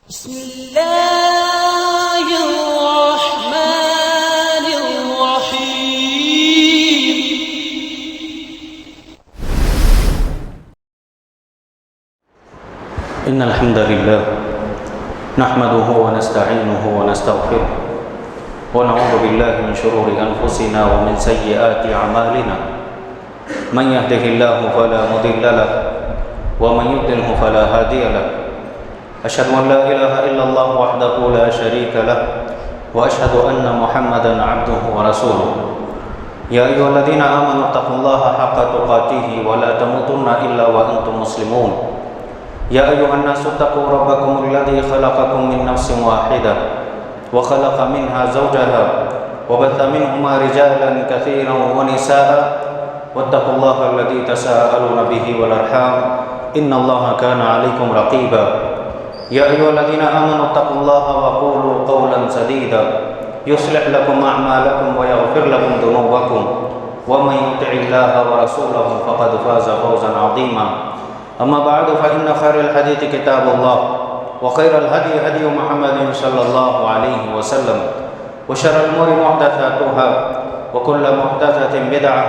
بسم الله الرحمن الرحيم. إن الحمد لله نحمده ونستعينه ونستغفره ونعوذ بالله من شرور أنفسنا ومن سيئات أعمالنا. من يهده الله فلا مضل له ومن يضلل فلا هادي له. أشهد أن لا إله إلا الله وحده لا شريك له وأشهد أن محمدا عبده ورسوله. يا أيها الذين آمنوا اتقوا الله حق تقاته ولا تموتن إلا وأنتم مسلمون. يا أيها الناس اتقوا ربكم الذي خلقكم من نفس واحدة وخلق منها زوجها وبث منهما رجالا كثيرا ونساء واتقوا الله الذي تساءلون به والأرحام إن الله كان عليكم رقيبا. يا أيها الذين آمنوا اتقوا الله وقولوا قولا سديدا يصلح لكم أعمالكم ويغفر لكم ذنوبكم ومن يطع الله ورسوله فقد فاز فوزا عظيما. أما بعد فإن خير الحديث كتاب الله وخير الهدي هدي محمد صلى الله عليه وسلم وشر الأمور محدثاتها وكل محدثة بدعة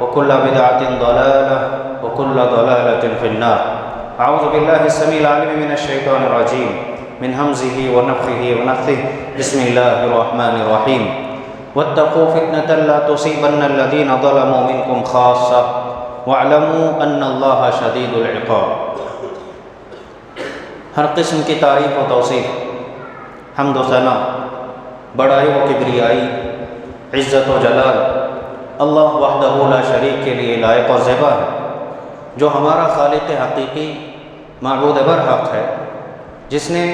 وكل بدعة ضلالة وكل ضلالة في النار. أعوذ بالله السميع العليم من الشيطان الرجيم من همزه ونفخه ونفثه. بسم الله الرحمن الرحيم. واتقوا فتنة لا تصيبن الذين ظلموا منكم خاصة واعلموا ان اللہ شدید العقاب. ہر قسم کی تعریف و توصیف، حمد و ثنا، بڑائی و کبریائی، عزت و جلال اللہ وحدہ لا شریک کے لیے لائق اور زیبا ہے، جو ہمارا خالق حقیقی معبود برحق ہے، جس نے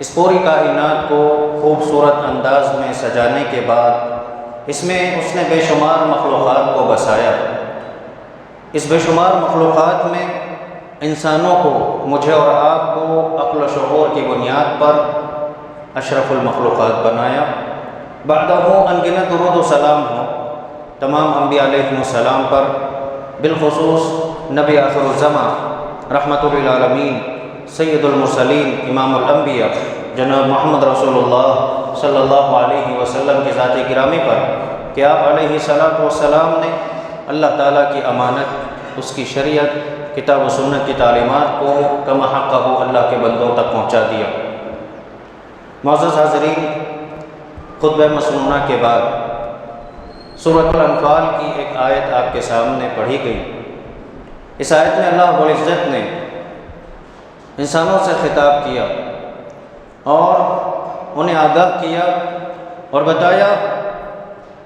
اس پوری کائنات کو خوبصورت انداز میں سجانے کے بعد اس میں اس نے بے شمار مخلوقات کو بسایا. اس بے شمار مخلوقات میں انسانوں کو، مجھے اور آپ کو عقل و شعور کی بنیاد پر اشرف المخلوقات بنایا. بعدہ انگنت درود و سلام ہوں تمام انبیاء علیہ السلام پر، بالخصوص نبی آخر الزماں رحمۃ للعالمین سید المرسلین امام الانبیاء جناب محمد رسول اللہ صلی اللہ علیہ وسلم کی ذات گرامی پر کہ آپ علیہ الصلاۃ والسلام نے اللہ تعالیٰ کی امانت، اس کی شریعت، کتاب و سنت کی تعلیمات کو کما حقہ اللہ کے بندوں تک پہنچا دیا. معزز حاضرین، خطبہ مسنونہ کے بعد سورۃ الانفال کی ایک آیت آپ کے سامنے پڑھی گئی. اس آیت میں اللہ رب العزت نے انسانوں سے خطاب کیا اور انہیں آگاہ کیا اور بتایا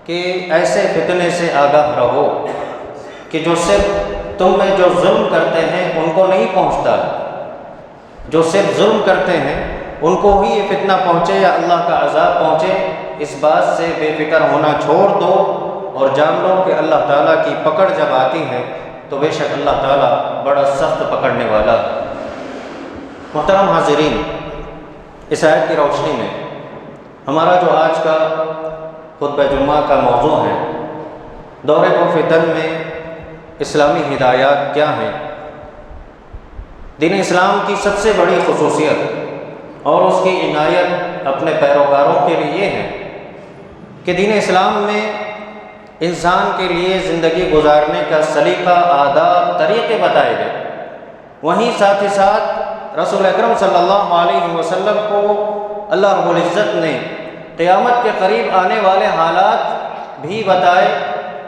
کہ ایسے فتنے سے آگاہ رہو کہ جو صرف تم میں جو ظلم کرتے ہیں ان کو نہیں پہنچتا، جو صرف ظلم کرتے ہیں ان کو ہی یہ فتنہ پہنچے یا اللہ کا عذاب پہنچے. اس بات سے بے فکر ہونا چھوڑ دو اور جان لو کہ اللہ تعالیٰ کی پکڑ جب آتی ہے تو بے شک اللہ تعالیٰ بڑا سخت پکڑنے والا ہے. محترم حاضرین، اس آیت کی روشنی میں ہمارا جو آج کا خطبہ جمعہ کا موضوع ہے، دور فتن میں اسلامی ہدایات کیا ہیں. دین اسلام کی سب سے بڑی خصوصیت اور اس کی عنایت اپنے پیروکاروں کے لیے یہ ہے کہ دین اسلام میں انسان کے لیے زندگی گزارنے کا سلیقہ، آداب، طریقے بتائے گئے. وہیں ساتھ ہی ساتھ رسول اکرم صلی اللہ علیہ وسلم کو اللہ رب العزت نے قیامت کے قریب آنے والے حالات بھی بتائے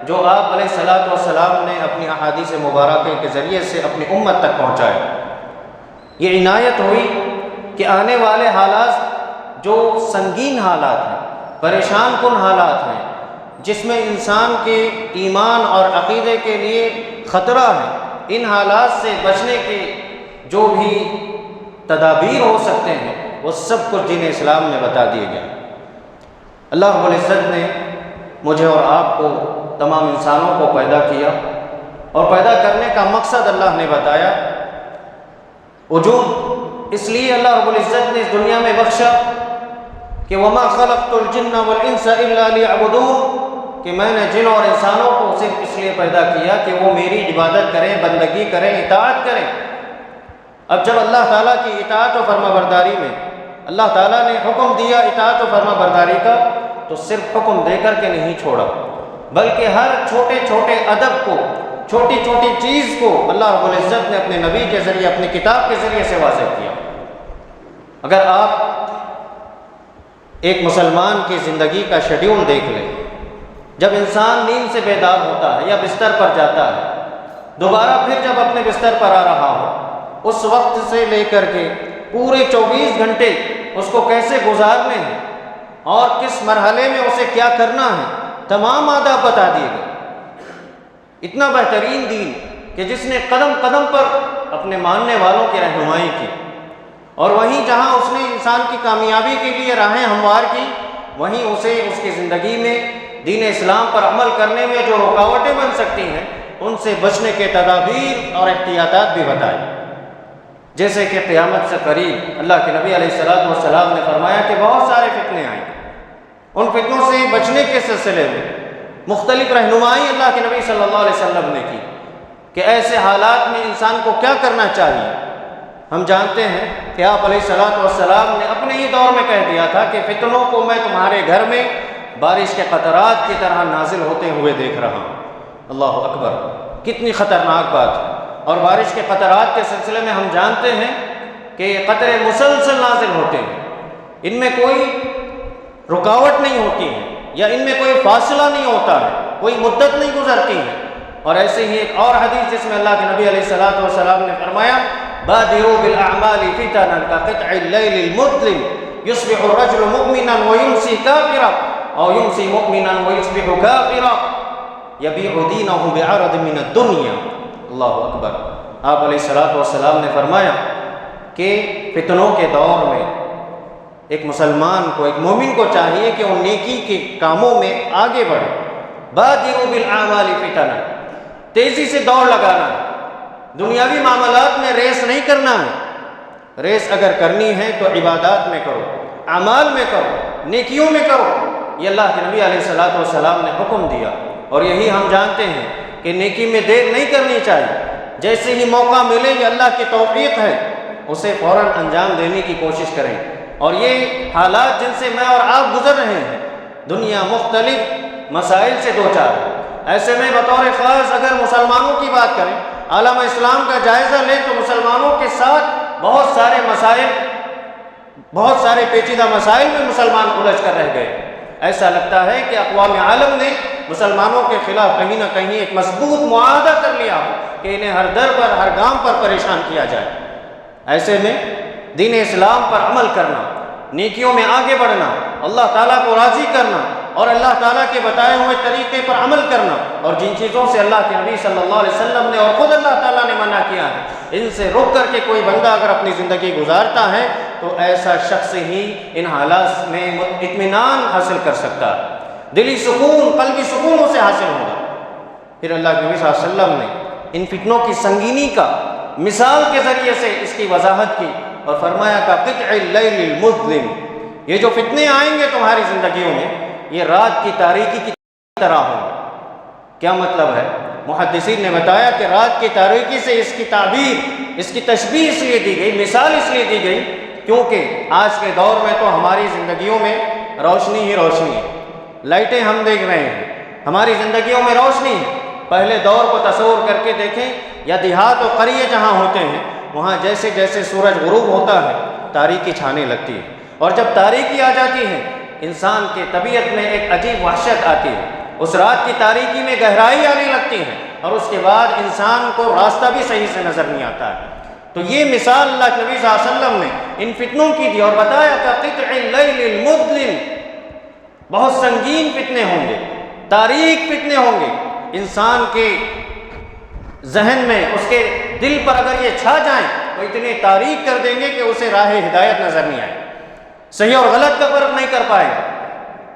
جو آپ علیہ الصلاۃ والسلام نے اپنی احادیث مبارکہ کے ذریعے سے اپنی امت تک پہنچائے. یہ عنایت ہوئی کہ آنے والے حالات جو سنگین حالات ہیں، پریشان کن حالات ہیں، جس میں انسان کے ایمان اور عقیدے کے لیے خطرہ ہے، ان حالات سے بچنے کے جو بھی تدابیر ہو سکتے ہیں وہ سب کچھ دین اسلام میں بتا دیے گئے. اللہ رب العزت نے مجھے اور آپ کو، تمام انسانوں کو پیدا کیا اور پیدا کرنے کا مقصد اللہ نے بتایا. وجود اس لیے اللہ رب العزت نے اس دنیا میں بخشا کہ وما خلقت الجن والانس الا ليعبدون، کہ میں نے جن اور انسانوں کو صرف اس لیے پیدا کیا کہ وہ میری عبادت کریں، بندگی کریں، اطاعت کریں. اب جب اللہ تعالیٰ کی اطاعت و فرما برداری میں اللہ تعالیٰ نے حکم دیا اطاعت و فرما برداری کا تو صرف حکم دے کر کے نہیں چھوڑا، بلکہ ہر چھوٹے چھوٹے ادب کو، چھوٹی چھوٹی چیز کو اللہ رب العزت نے اپنے نبی کے ذریعے، اپنی کتاب کے ذریعے سے واضح کیا۔ اگر آپ ایک مسلمان کی زندگی کا شیڈیول دیکھ لیں، جب انسان نیند سے بیدار ہوتا ہے یا بستر پر جاتا ہے، دوبارہ پھر جب اپنے بستر پر آ رہا ہو، اس وقت سے لے کر کے پورے 24 گھنٹے اس کو کیسے گزارنے ہیں اور کس مرحلے میں اسے کیا کرنا ہے، تمام آداب بتا دیے گئے۔ اتنا بہترین دین کہ جس نے قدم قدم پر اپنے ماننے والوں کی رہنمائی کی، اور وہیں جہاں اس نے انسان کی کامیابی کے لیے راہیں ہموار کی، وہیں اسے اس کی زندگی میں دین اسلام پر عمل کرنے میں جو رکاوٹیں بن سکتی ہیں ان سے بچنے کے تدابیر اور احتیاطات بھی بتائے۔ جیسے کہ قیامت سے قریب اللہ کے نبی علیہ السلام نے فرمایا کہ بہت سارے فتنے آئیں، ان فتنوں سے بچنے کے سلسلے میں مختلف رہنمائی اللہ کے نبی صلی اللہ علیہ وسلم نے کی کہ ایسے حالات میں انسان کو کیا کرنا چاہیے۔ ہم جانتے ہیں کہ آپ علیہ السلام نے اپنے ہی دور میں کہہ دیا تھا کہ فتنوں کو میں تمہارے گھر میں بارش کے قطرات کی طرح نازل ہوتے ہوئے دیکھ رہا ہوں۔ اللہ اکبر، کتنی خطرناک بات ہے۔ اور بارش کے قطرات کے سلسلے میں ہم جانتے ہیں کہ یہ قطرے مسلسل نازل ہوتے ہیں، ان میں کوئی رکاوٹ نہیں ہوتی ہے یا ان میں کوئی فاصلہ نہیں ہوتا ہے، کوئی مدت نہیں گزرتی ہے۔ اور ایسے ہی ایک اور حدیث جس میں اللہ کے نبی علیہ السلام نے فرمایا بادروا بالاعمال فتنا كقطع الليل المظلم يصبح الرجل مؤمنا ويمسي كافرا او يمسي مؤمنا ويصبح كافرا يبيع دينه بعرض من الدنيا۔ اللہ اکبر۔ آپ علیہ السلام نے فرمایا کہ فتنوں کے دور میں ایک مسلمان کو، ایک مومن کو چاہیے کہ وہ نیکی کے کاموں میں آگے بڑھے۔ بادروا بالاعمال فتنا، تیزی سے دوڑ لگانا ہے، دنیاوی معاملات میں ریس نہیں کرنا ہے۔ ریس اگر کرنی ہے تو عبادات میں کرو، اعمال میں کرو، نیکیوں میں کرو۔ یہ اللہ کے نبی علیہ السلام نے حکم دیا، اور یہی ہم جانتے ہیں کہ نیکی میں دیر نہیں کرنی چاہیے۔ جیسے ہی موقع ملے، یہ اللہ کی توفیق ہے، اسے فوراً انجام دینے کی کوشش کریں۔ اور یہ حالات جن سے میں اور آپ گزر رہے ہیں، دنیا مختلف مسائل سے دوچار ہے۔ ایسے میں بطور خاص اگر مسلمانوں کی بات کریں، عالم اسلام کا جائزہ لیں تو مسلمانوں کے ساتھ بہت سارے مسائل، بہت سارے پیچیدہ مسائل میں مسلمان الجھ کر رہ گئے۔ ایسا لگتا ہے کہ اقوام عالم نے مسلمانوں کے خلاف کہیں نہ کہیں ایک مضبوط معاہدہ کر لیا ہو کہ انہیں ہر در پر، ہر گام پر پریشان کیا جائے۔ ایسے میں دین اسلام پر عمل کرنا، نیکیوں میں آگے بڑھنا، اللہ تعالیٰ کو راضی کرنا اور اللہ تعالیٰ کے بتائے ہوئے طریقے پر عمل کرنا، اور جن چیزوں سے اللہ کے نبی صلی اللہ علیہ وسلم نے اور خود اللہ تعالیٰ نے منع کیا ہے، ان سے رک کر کے کوئی بندہ اگر اپنی زندگی گزارتا ہے تو ایسا شخص ہی ان حالات میں اطمینان حاصل کر سکتا ہے، دلی سکون، قلبی سکون اسے حاصل ہوگا۔ پھر اللہ کے نبی صلی اللہ علیہ وسلم نے ان فتنوں کی سنگینی کا مثال کے ذریعے سے اس کی وضاحت کی اور فرمایا کہ قطع اللیل المظلم، یہ جو فتنے آئیں گے تمہاری زندگیوں میں، یہ رات کی تاریکی کی طرح ہوں گے۔ کیا مطلب ہے؟ محدثین نے بتایا کہ رات کی تاریکی سے اس کی تعبیر، اس کی تشبیہ اس لیے دی گئی، مثال اس لیے دی گئی کیونکہ آج کے دور میں تو ہماری زندگیوں میں روشنی ہی روشنی ہے، لائٹیں ہم دیکھ رہے ہیں، ہماری زندگیوں میں روشنی ہے۔ پہلے دور کو تصور کر کے دیکھیں، یا دیہات و قریے جہاں ہوتے ہیں وہاں جیسے جیسے سورج غروب ہوتا ہے تاریکی چھانے لگتی ہے، اور جب تاریکی آ جاتی ہے انسان کی طبیعت میں ایک عجیب وحشت آتی ہے، اس رات کی تاریکی میں گہرائی آنے لگتی ہے، اور اس کے بعد انسان کو راستہ بھی صحیح سے نظر نہیں آتا ہے۔ تو یہ مثال اللہ کے نبی صلی اللہ علیہ وسلم نے ان فتنوں کی دی اور بتایا کہ قطع اللیل المظلم، بہت سنگین فتنے ہوں گے، تاریک فتنے ہوں گے، انسان کے ذہن میں، اس کے دل پر اگر یہ چھا جائیں تو اتنے تاریک کر دیں گے کہ اسے راہ ہدایت نظر نہیں آئے، صحیح اور غلط کا فرق نہیں کر پائے گا،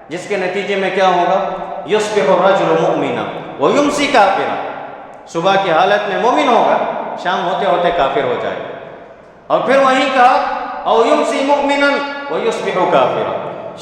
جس کے نتیجے میں کیا ہوگا؟ یصبح الرجل مؤمنا ویمسی کافرا، صبح کی حالت میں مومن ہوگا، شام ہوتے ہوتے کافر ہو جائے گا۔ اور پھر وہیں کہا او یمسی مؤمنا ویصبح کافرا،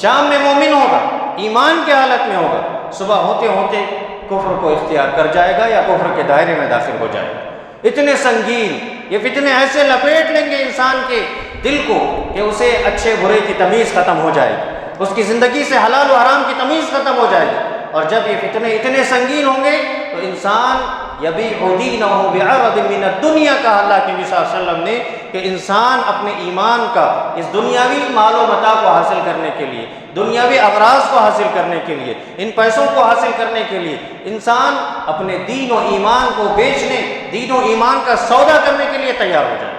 شام میں مومن ہوگا، ایمان کی حالت میں ہوگا، صبح ہوتے ہوتے کفر کو اختیار کر جائے گا یا کفر کے دائرے میں داخل ہو جائے گا۔ اتنے سنگین یہ فتنے ایسے لپیٹ لیں گے انسان کے دل کو کہ اسے اچھے برے کی تمیز ختم ہو جائے گی، اس کی زندگی سے حلال و حرام کی تمیز ختم ہو جائے گی۔ اور جب یہ فتنے اتنے سنگین ہوں گے تو انسان یبیع دینہ بعرض من الدنیا، کہا اللہ کے نبی صلی اللہ علیہ وسلم نے کہ انسان اپنے ایمان کا اس دنیاوی مال و متاع کو حاصل کرنے کے لیے، دنیاوی اغراض کو حاصل کرنے کے لیے، ان پیسوں کو حاصل کرنے کے لیے انسان اپنے دین و ایمان کو بیچنے، دین و ایمان کا سودا کرنے کے لیے تیار ہو جائے۔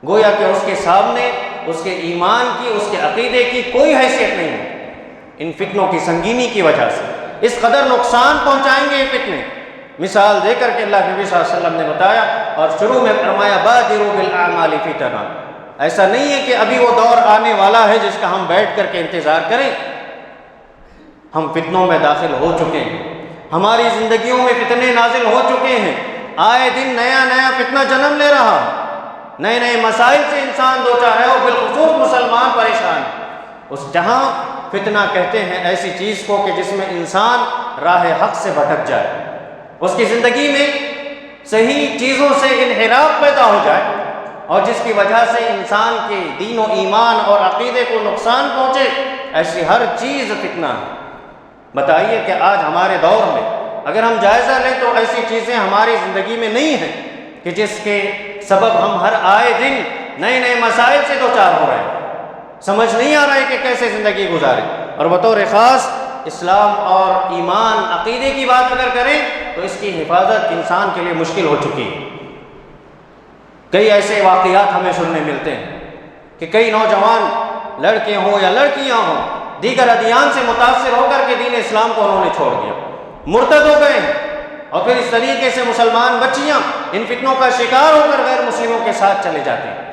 گویا کہ اس کے سامنے اس کے ایمان کی، اس کے عقیدے کی کوئی حیثیت نہیں ہے۔ ان فتنوں کی سنگینی کی وجہ سے اس قدر نقصان پہنچائیں گے یہ فتنے۔ مثال دے کر کے اللہ کے نبی صلی اللہ علیہ وسلم نے بتایا اور شروع میں فرمایا بادروا بالاعمال فتنا۔ ایسا نہیں ہے کہ ابھی وہ دور آنے والا ہے جس کا ہم بیٹھ کر کے انتظار کریں۔ ہم فتنوں میں داخل ہو چکے ہیں، ہماری زندگیوں میں فتنے نازل ہو چکے ہیں، آئے دن نیا نیا فتنہ جنم لے رہا ہے، نئے نئے مسائل سے انسان دوچار ہے اور بالخصوص مسلمان پریشان ہے۔ اس جہاں فتنہ کہتے ہیں ایسی چیز کو کہ جس میں انسان راہ حق سے بھٹک جائے، اس کی زندگی میں صحیح چیزوں سے انحراف پیدا ہو جائے اور جس کی وجہ سے انسان کے دین و ایمان اور عقیدے کو نقصان پہنچے، ایسی ہر چیز فتنہ ہے۔ بتائیے کہ آج ہمارے دور میں اگر ہم جائزہ لیں تو ایسی چیزیں ہماری زندگی میں نہیں ہیں کہ جس کے سبب ہم ہر آئے دن نئے نئے مسائل سے دوچار ہو رہے ہیں، سمجھ نہیں آ رہا ہے کہ کیسے زندگی گزاریں۔ اور بطور خاص اسلام اور ایمان عقیدے کی بات اگر کریں تو اس کی حفاظت انسان کے لیے مشکل ہو چکی ہے۔ کئی ایسے واقعات ہمیں سننے ملتے ہیں کہ کئی نوجوان لڑکے ہوں یا لڑکیاں ہوں دیگر ادیان سے متاثر ہو کر کے دین اسلام کو انہوں نے چھوڑ دیا، مرتد ہو گئے ہیں، اور پھر اس طریقے سے مسلمان بچیاں ان فتنوں کا شکار ہو کر غیر مسلموں کے ساتھ چلے جاتے ہیں۔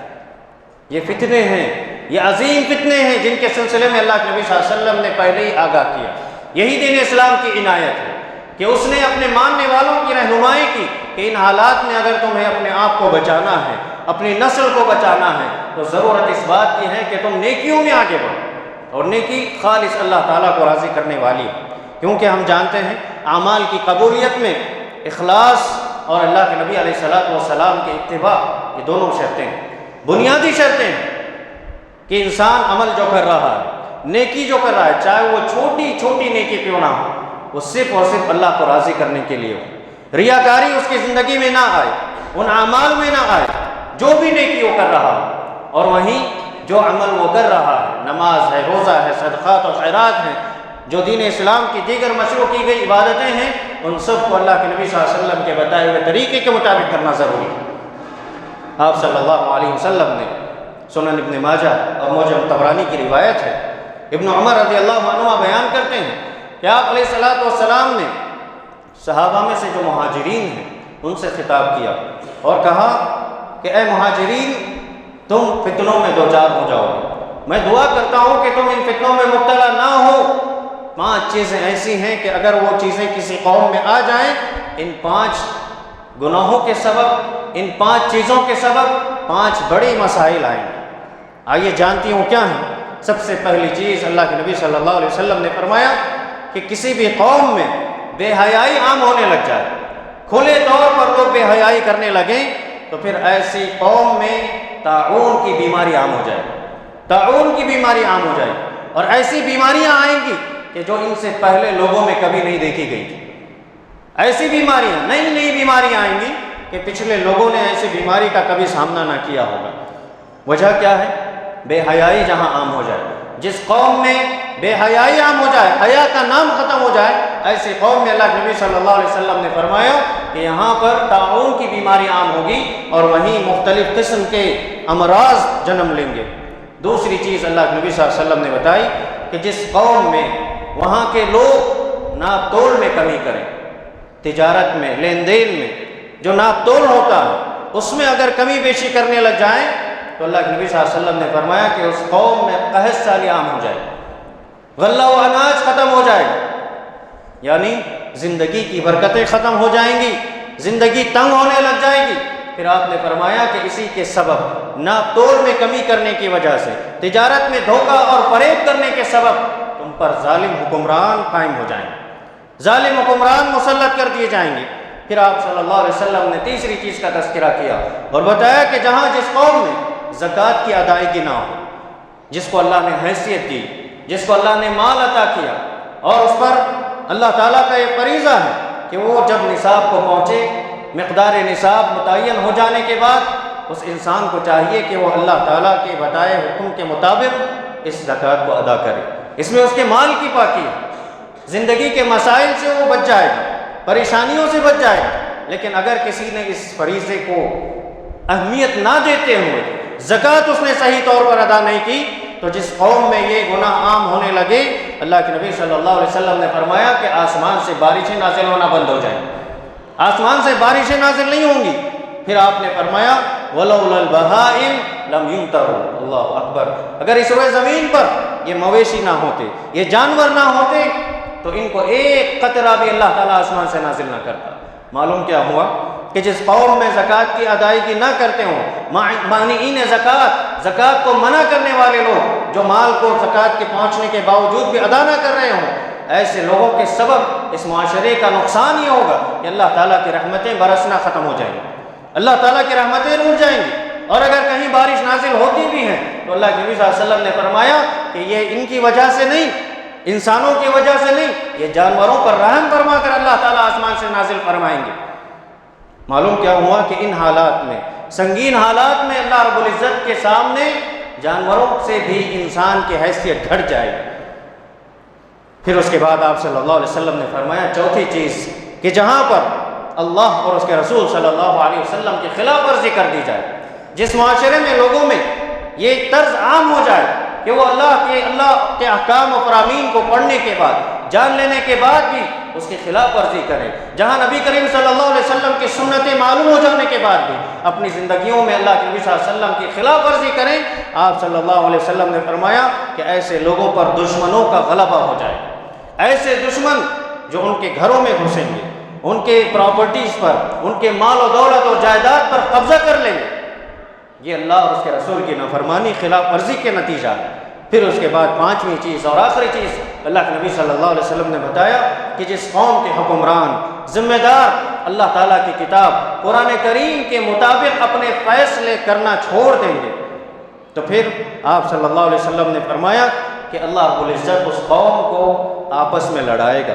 یہ فتنے ہیں، یہ عظیم فتنے ہیں جن کے سلسلے میں اللہ کے نبی صلی اللہ علیہ وسلم نے پہلے ہی آگاہ کیا۔ یہی دین اسلام کی عنایت ہے کہ اس نے اپنے ماننے والوں کی رہنمائی کی کہ ان حالات میں اگر تمہیں اپنے آپ کو بچانا ہے، اپنی نسل کو بچانا ہے، تو ضرورت اس بات کی ہے کہ تم نیکیوں میں آگے بڑھو، اور نیکی خالص اللہ تعالیٰ کو راضی کرنے والی ہے، کیونکہ ہم جانتے ہیں اعمال کی قبولیت میں اخلاص اور اللہ کے نبی علیہ الصلوۃ والسلام کی اتباع، یہ دونوں شرطیں ہیں، بنیادی شرطیں ہیں کہ انسان عمل جو کر رہا ہے، نیکی جو کر رہا ہے، چاہے وہ چھوٹی چھوٹی نیکی کیوں نہ ہو، وہ صرف اور صرف اللہ کو راضی کرنے کے لیے ہو، ریاکاری اس کی زندگی میں نہ آئے، ان اعمال میں نہ آئے جو بھی نیکی وہ کر رہا ہے۔ اور وہیں جو عمل وہ کر رہا ہے، نماز ہے، روزہ ہے، صدقات اور خیرات ہیں، جو دین اسلام کی دیگر مشروع کی گئی عبادتیں ہیں، ان سب کو اللہ کے نبی صلی اللہ علیہ وسلم کے بتائے ہوئے طریقے کے مطابق کرنا ضروری ہے۔ آپ صلی اللہ علیہ وسلم نے، سنن ابن ماجہ اور معجم طبرانی کی روایت ہے، ابن عمر رضی اللہ عنہ بیان کرتے ہیں کہ آپ علیہ الصلوۃ والسلام نے صحابہ میں سے جو مہاجرین ہیں ان سے خطاب کیا اور کہا کہ اے مہاجرین، تم فتنوں میں دوچار ہو جاؤ گے، میں دعا کرتا ہوں کہ تم ان فتنوں میں مبتلا نہ ہو۔ 5 چیزیں ایسی ہیں کہ اگر وہ چیزیں کسی قوم میں آ جائیں، ان 5 گناہوں کے سبب، ان 5 چیزوں کے سبب 5 بڑے مسائل آئیں گے۔ آئیے جانتی ہوں کیا ہیں۔ سب سے پہلی چیز اللہ کے نبی صلی اللہ علیہ وسلم نے فرمایا کہ کسی بھی قوم میں بے حیائی عام ہونے لگ جائے، کھلے طور پر لوگ بے حیائی کرنے لگیں، تو پھر ایسی قوم میں طاعون کی بیماری عام ہو جائے، طاعون کی بیماری عام ہو جائے، اور ایسی بیماریاں آئیں گی کہ جو ان سے پہلے لوگوں میں کبھی نہیں دیکھی گئی تھی۔ ایسی بیماریاں، نئی نئی بیماریاں آئیں گی کہ پچھلے لوگوں نے ایسی بیماری کا کبھی سامنا نہ کیا ہوگا۔ وجہ کیا ہے؟ بے حیائی جہاں عام ہو جائے، جس قوم میں بے حیائی عام ہو جائے، حیا کا نام ختم ہو جائے، ایسی قوم میں اللہ کے نبی صلی اللہ علیہ وسلم نے فرمایا کہ یہاں پر طاعون کی بیماری عام ہوگی اور وہیں مختلف قسم کے امراض جنم لیں گے۔ دوسری چیز اللہ کے نبی صلی اللہ علیہ وسلم نے بتائی کہ جس قوم میں وہاں کے لوگ ناپ تول میں کمی کریں، تجارت میں، لین دین میں جو ناپ تول ہوتا ہے اس میں اگر کمی بیشی کرنے لگ جائیں تو اللہ کے نبی صلی اللہ علیہ وسلم نے فرمایا کہ اس قوم میں قحط سالی عام ہو جائے، غلہ و اناج ختم ہو جائے، یعنی زندگی کی برکتیں ختم ہو جائیں گی، زندگی تنگ ہونے لگ جائے گی۔ پھر آپ نے فرمایا کہ اسی کے سبب، ناپ تول میں کمی کرنے کی وجہ سے، تجارت میں دھوکہ اور فریب کرنے کے سبب تم پر ظالم حکمران قائم ہو جائیں گے، ظالم حکمران مسلط کر دیے جائیں گے۔ پھر آپ صلی اللہ علیہ وسلم نے تیسری چیز کا تذکرہ کیا اور بتایا کہ جہاں جس قوم میں زکوٰۃ کی ادائیگی نہ ہو۔ جس کو اللہ نے حیثیت دی، جس کو اللہ نے مال عطا کیا، اور اس پر اللہ تعالیٰ کا یہ فریضہ ہے کہ وہ جب نصاب کو پہنچے، مقدار نصاب متعین ہو جانے کے بعد اس انسان کو چاہیے کہ وہ اللہ تعالیٰ کے بتائے حکم کے مطابق اس زکوٰۃ کو ادا کرے۔ اس میں اس کے مال کی پاکی ہے، زندگی کے مسائل سے وہ بچ جائے گا، پریشانیوں سے بچ جائے گا۔ لیکن اگر کسی نے اس فریضے کو اہمیت نہ دیتے ہوئے زکوٰۃ اس نے صحیح طور پر ادا نہیں کی، تو جس قوم میں یہ گناہ عام ہونے لگے، اللہ کے نبی صلی اللہ علیہ وسلم نے فرمایا کہ آسمان سے بارشیں نازل ہونا بند ہو جائیں، آسمان سے بارشیں نازل نہیں ہوں گی۔ پھر آپ نے فرمایا وَلَوْلَا الْبَهَائِمُ لَمْ يُمْطَرُوا، اللہ اکبر، اگر اس روئے زمین پر یہ مویشی نہ ہوتے، یہ جانور نہ ہوتے، تو ان کو ایک قطرہ بھی اللہ تعالیٰ آسمان سے نازل نہ کرتا۔ معلوم کیا ہوا کہ جس قوم میں زکوٰۃ کی ادائیگی نہ کرتے ہوں، مانعین زکوٰۃ کو منع کرنے والے لوگ، جو مال کو زکوٰۃ کے پہنچنے کے باوجود بھی ادا نہ کر رہے ہوں، ایسے لوگوں کے سبب اس معاشرے کا نقصان یہ ہوگا کہ اللہ تعالیٰ کی رحمتیں برسنا ختم ہو جائیں گی، اللہ تعالیٰ کی رحمتیں روٹ جائیں گی۔ اور اگر کہیں بارش نازل ہوتی بھی ہیں تو اللہ کے نبی صلی اللہ علیہ وسلم نے فرمایا کہ یہ ان کی وجہ سے نہیں، انسانوں کی وجہ سے نہیں، یہ جانوروں پر رحم فرما کر اللہ تعالیٰ آسمان سے نازل فرمائیں گے۔ معلوم کیا ہوا کہ ان حالات میں، سنگین حالات میں، اللہ رب العزت کے سامنے جانوروں سے بھی انسان کی حیثیت گھٹ جائے گی۔ پھر اس کے بعد آپ صلی اللہ علیہ وسلم نے فرمایا چوتھی چیز کہ جہاں پر اللہ اور اس کے رسول صلی اللہ علیہ وسلم کی خلاف ورزی کر دی جائے، جس معاشرے میں لوگوں میں یہ طرز عام ہو جائے کہ وہ اللہ کے احکام و فرامین کو پڑھنے کے بعد، جان لینے کے بعد بھی اس کی خلاف ورزی کریں، جہاں نبی کریم صلی اللہ علیہ وسلم کی سنتیں معلوم ہو جانے کے بعد بھی اپنی زندگیوں میں اللہ کے نبی صلی اللہ علیہ وسلم کی خلاف ورزی کریں، آپ صلی اللہ علیہ وسلم نے فرمایا کہ ایسے لوگوں پر دشمنوں کا غلبہ ہو جائے گا۔ ایسے دشمن جو ان کے گھروں میں گھسیں گے، ان کے پراپرٹیز پر، ان کے مال و دولت و جائیداد پر قبضہ کر لیں گے، یہ اللہ اور اس کے رسول کی نافرمانی، خلاف ورزی کے نتیجہ ہے۔ پھر اس کے بعد پانچویں چیز اور آخری چیز اللہ کے نبی صلی اللہ علیہ وسلم نے بتایا کہ جس قوم کے حکمران، ذمہ دار اللہ تعالیٰ کی کتاب قرآن کریم کے مطابق اپنے فیصلے کرنا چھوڑ دیں گے، تو پھر آپ صلی اللہ علیہ وسلم نے فرمایا کہ اللہ رب العزت اس قوم کو آپس میں لڑائے گا،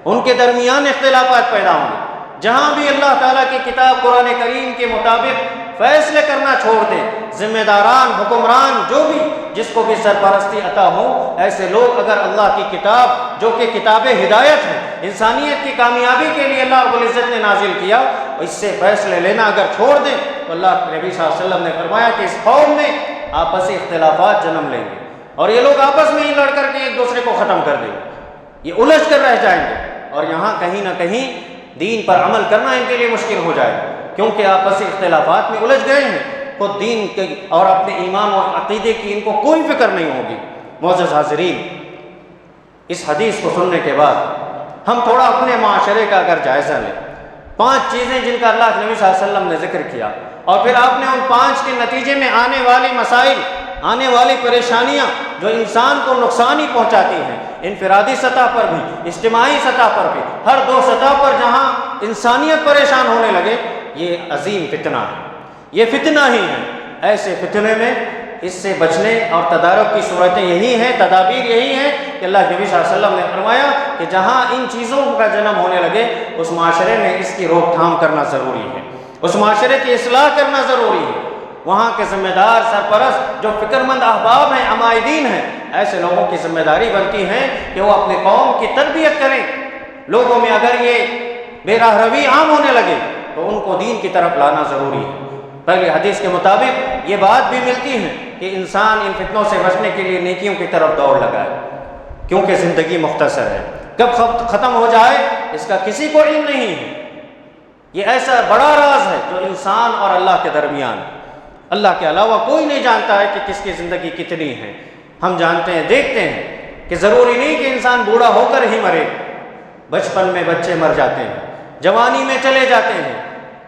ان کے درمیان اختلافات پیدا ہوں گے۔ جہاں بھی اللہ تعالیٰ کی کتاب قرآن کریم کے مطابق فیصلے کرنا چھوڑ دیں، ذمہ داران، حکمران، جو بھی جس کو بھی سرپرستی عطا ہو، ایسے لوگ اگر اللہ کی کتاب جو کہ کتاب ہدایت ہے، انسانیت کی کامیابی کے لیے اللہ رب العزت نے نازل کیا، اس سے فیصلے لینا اگر چھوڑ دیں تو اللہ کے نبی صلی اللہ علیہ وسلم نے فرمایا کہ اس قوم میں آپسی اختلافات جنم لیں گے، اور یہ لوگ آپس میں ہی لڑ کر کے ایک دوسرے کو ختم کر دیں گے، یہ الجھ کر رہ جائیں گے، اور یہاں کہیں نہ کہیں دین پر عمل کرنا ان کے لیے مشکل ہو جائے گا، کیونکہ آپسی اختلافات میں الجھ گئے ہیں، خود دین کے اور اپنے ایمان اور عقیدے کی ان کو کوئی فکر نہیں ہوگی۔ معزز حاضرین، اس حدیث کو سننے کے بعد ہم تھوڑا اپنے معاشرے کا اگر جائزہ لیں، 5 چیزیں جن کا اللہ کے نبی صلی اللہ علیہ وسلم نے ذکر کیا، اور پھر آپ نے ان 5 کے نتیجے میں آنے والی مسائل، آنے والی پریشانیاں جو انسان کو نقصان ہی پہنچاتی ہیں، انفرادی سطح پر بھی، اجتماعی سطح پر بھی، ہر 2 سطح پر جہاں انسانیت پریشان ہونے لگے، یہ عظیم فتنہ ہے، یہ فتنہ ہی ہے۔ ایسے فتنے میں اس سے بچنے اور تدارک کی صورتیں یہی ہیں، تدابیر یہی ہیں کہ اللہ کے نبی صلی اللہ علیہ وسلم نے فرمایا کہ جہاں ان چیزوں کا جنم ہونے لگے، اس معاشرے میں اس کی روک تھام کرنا ضروری ہے، اس معاشرے کی اصلاح کرنا ضروری ہے۔ وہاں کے ذمہ دار، سرپرست، جو فکر مند احباب ہیں، عمائدین ہیں، ایسے لوگوں کی ذمہ داری بنتی ہے کہ وہ اپنے قوم کی تربیت کریں۔ لوگوں میں اگر یہ بے راہ روی عام ہونے لگے تو ان کو دین کی طرف لانا ضروری ہے۔ پہلی حدیث کے مطابق یہ بات بھی ملتی ہے کہ انسان ان فتنوں سے بچنے کے لیے نیکیوں کی طرف دوڑ لگائے، کیونکہ زندگی مختصر ہے، کب ختم ہو جائے اس کا کسی کو علم نہیں ہے۔ یہ ایسا بڑا راز ہے جو انسان اور اللہ کے درمیان ہے، اللہ کے علاوہ کوئی نہیں جانتا ہے کہ کس کی زندگی کتنی ہے۔ ہم جانتے ہیں، دیکھتے ہیں کہ ضروری نہیں کہ انسان بوڑھا ہو کر ہی مرے، بچپن میں بچے مر جاتے ہیں، جوانی میں چلے جاتے ہیں،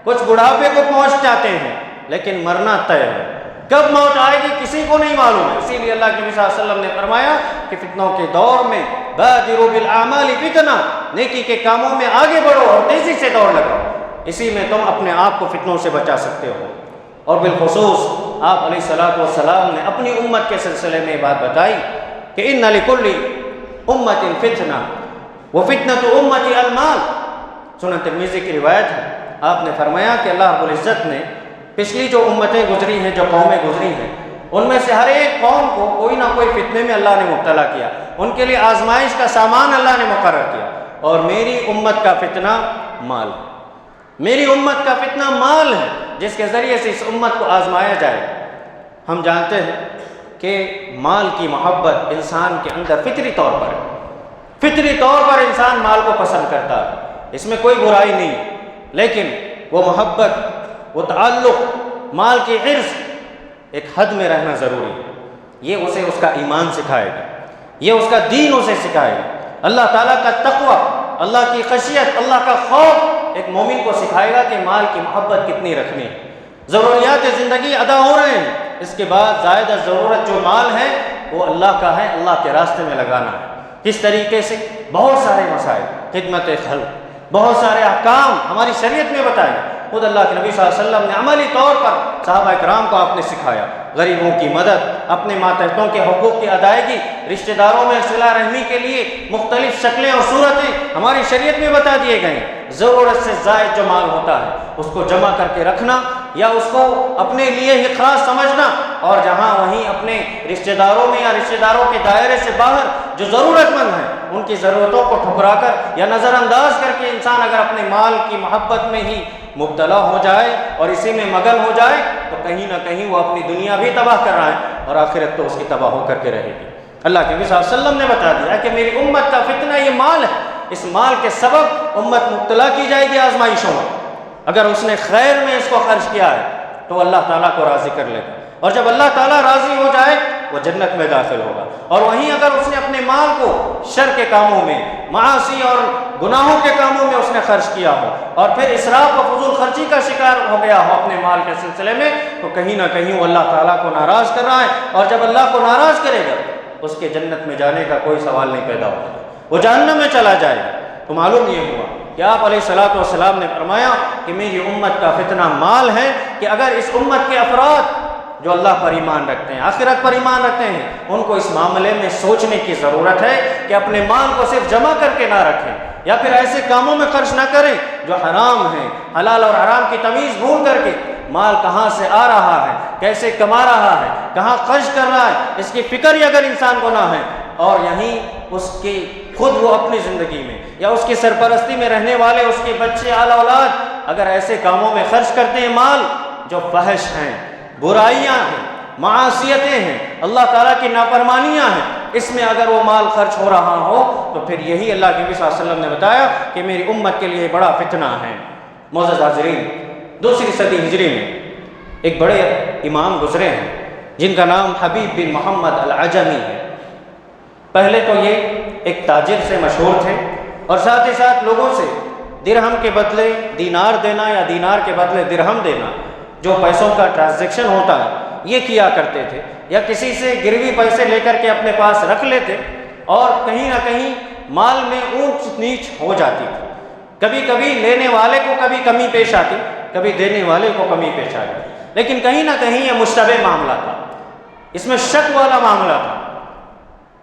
کچھ بڑھاپے کو پہنچ جاتے ہیں، لیکن مرنا طے ہے۔ کب موت آئے گی کسی کو نہیں معلوم ہے، اسی لیے اللہ کے نبی صلی اللہ علیہ وسلم نے فرمایا کہ فتنوں کے دور میں بادروا بالاعمال فتنہ، نیکی کے کاموں میں آگے بڑھو اور تیزی سے دوڑ لگاؤ، اسی میں تم اپنے آپ کو فتنوں سے بچا سکتے ہو۔ اور بالخصوص آپ علیہ الصلوۃ والسلام نے اپنی امت کے سلسلے میں بات بتائی کہ ان لکل امت فتنہ وفتنۃ امتی المال۔ سنن ترمذی کی روایت ہے، آپ نے فرمایا کہ اللہ رب العزت نے پچھلی جو امتیں گزری ہیں، جو قومیں گزری ہیں، ان میں سے ہر ایک قوم کو کوئی نہ کوئی فتنے میں اللہ نے مبتلا کیا، ان کے لیے آزمائش کا سامان اللہ نے مقرر کیا، اور میری امت کا فتنہ مال ہے۔ میری امت کا فتنہ مال ہے، جس کے ذریعے سے اس امت کو آزمایا جائے۔ ہم جانتے ہیں کہ مال کی محبت انسان کے اندر فطری طور پر ہے، فطری طور پر انسان مال کو پسند کرتا ہے، اس میں کوئی برائی نہیں، لیکن وہ محبت، وہ تعلق، مال کی حرص ایک حد میں رہنا ضروری ہے۔ یہ اسے اس کا ایمان سکھائے گا، یہ اس کا دین اسے سکھائے گا۔ اللہ تعالیٰ کا تقوی، اللہ کی خشیت، اللہ کا خوف ایک مومن کو سکھائے گا کہ مال کی محبت کتنی رکھنی ہے۔ ضروریات زندگی ادا ہو رہے ہیں، اس کے بعد زائدہ ضرورت جو مال ہے وہ اللہ کا ہے، اللہ کے راستے میں لگانا ہے۔ کس طریقے سے؟ بہت سارے مسائل، خدمت خلق، بہت سارے احکام ہماری شریعت میں بتائے۔ خود اللہ کے نبی صلی اللہ علیہ وسلم نے عملی طور پر صحابہ کرام کو آپ نے سکھایا، غریبوں کی مدد، اپنے ماتحتوں کے حقوق کی ادائیگی، رشتہ داروں میں صلہ رحمی کے لیے مختلف شکلیں اور صورتیں ہماری شریعت میں بتا دیے گئے ہیں۔ ضرورت سے زائد جو مال ہوتا ہے اس کو جمع کر کے رکھنا، یا اس کو اپنے لیے ہی خاص سمجھنا، اور جہاں وہیں اپنے رشتہ داروں میں یا رشتہ داروں کے دائرے سے باہر جو ضرورت مند ہیں ان کی ضرورتوں کو ٹھکرا کر یا نظر انداز کر کے انسان اگر اپنے مال کی محبت میں ہی مبتلا ہو جائے اور اسی میں مگن ہو جائے تو کہیں نہ کہیں وہ اپنی دنیا بھی تباہ کر رہا ہے اور آخرت تو اس کی تباہ ہو کر کے رہے گی۔ اللہ کے نبی صلی اللہ علیہ وسلم نے بتا دیا کہ میری امت کا فتنہ یہ مال ہے، اس مال کے سبب امت مبتلا کی جائے گی آزمائشوں میں۔ اگر اس نے خیر میں اس کو خرچ کیا ہے تو اللہ تعالیٰ کو راضی کر لے گا، اور جب اللہ تعالیٰ راضی ہو جائے وہ جنت میں داخل ہوگا۔ اور وہیں اگر اس نے اپنے مال کو شر کے کاموں میں، معاصی اور گناہوں کے کاموں میں اس نے خرچ کیا ہو اور پھر اسراف و فضول خرچی کا شکار ہو گیا ہو اپنے مال کے سلسلے میں، تو کہیں نہ کہیں وہ اللہ تعالیٰ کو ناراض کر رہا ہے، اور جب اللہ کو ناراض کرے گا اس کے جنت میں جانے کا کوئی سوال نہیں پیدا ہوگا، وہ جہنم میں چلا جائے گا۔ تو معلوم یہ ہوا کہ آپ علیہ الصلوۃ والسلام نے فرمایا کہ میری امت کا فتنہ مال ہے، کہ اگر اس امت کے افراد جو اللہ پر ایمان رکھتے ہیں، آخرت پر ایمان رکھتے ہیں، ان کو اس معاملے میں سوچنے کی ضرورت ہے کہ اپنے مال کو صرف جمع کر کے نہ رکھیں یا پھر ایسے کاموں میں خرچ نہ کریں جو حرام ہیں، حلال اور حرام کی تمیز بھول کر کے مال کہاں سے آ رہا ہے، کیسے کما رہا ہے، کہاں خرچ کر رہا ہے، اس کی فکر ہی اگر انسان کو نہ ہے، اور یہیں اس کی خود وہ اپنی زندگی میں یا اس کی سرپرستی میں رہنے والے اس کے بچے آل اولاد اگر ایسے کاموں میں خرچ کرتے ہیں مال جو فحش ہیں، برائیاں ہیں، معاصیتیں ہیں، اللہ تعالیٰ کی نافرمانیاں ہیں، اس میں اگر وہ مال خرچ ہو رہا ہو تو پھر یہی اللہ کے نبی صلی اللہ علیہ وسلم نے بتایا کہ میری امت کے لیے بڑا فتنہ ہے۔ معزز حاضرین، دوسری صدی ہجری میں ایک بڑے امام گزرے ہیں جن کا نام حبیب بن محمد العجمی ہے۔ پہلے تو یہ ایک تاجر سے مشہور تھے اور ساتھ ہی ساتھ لوگوں سے درہم کے بدلے دینار دینا یا دینار کے بدلے درہم دینا، جو پیسوں کا ٹرانزیکشن ہوتا ہے، یہ کیا کرتے تھے، یا کسی سے گروی پیسے لے کر کے اپنے پاس رکھ لیتے اور کہیں نہ کہیں مال میں اونچ نیچ ہو جاتی تھی۔ کبھی کبھی لینے والے کو کبھی کمی پیش آتی، کبھی دینے والے کو کمی پیش آتی، لیکن کہیں نہ کہیں یہ مشتبہ معاملہ تھا، اس میں شک والا معاملہ تھا۔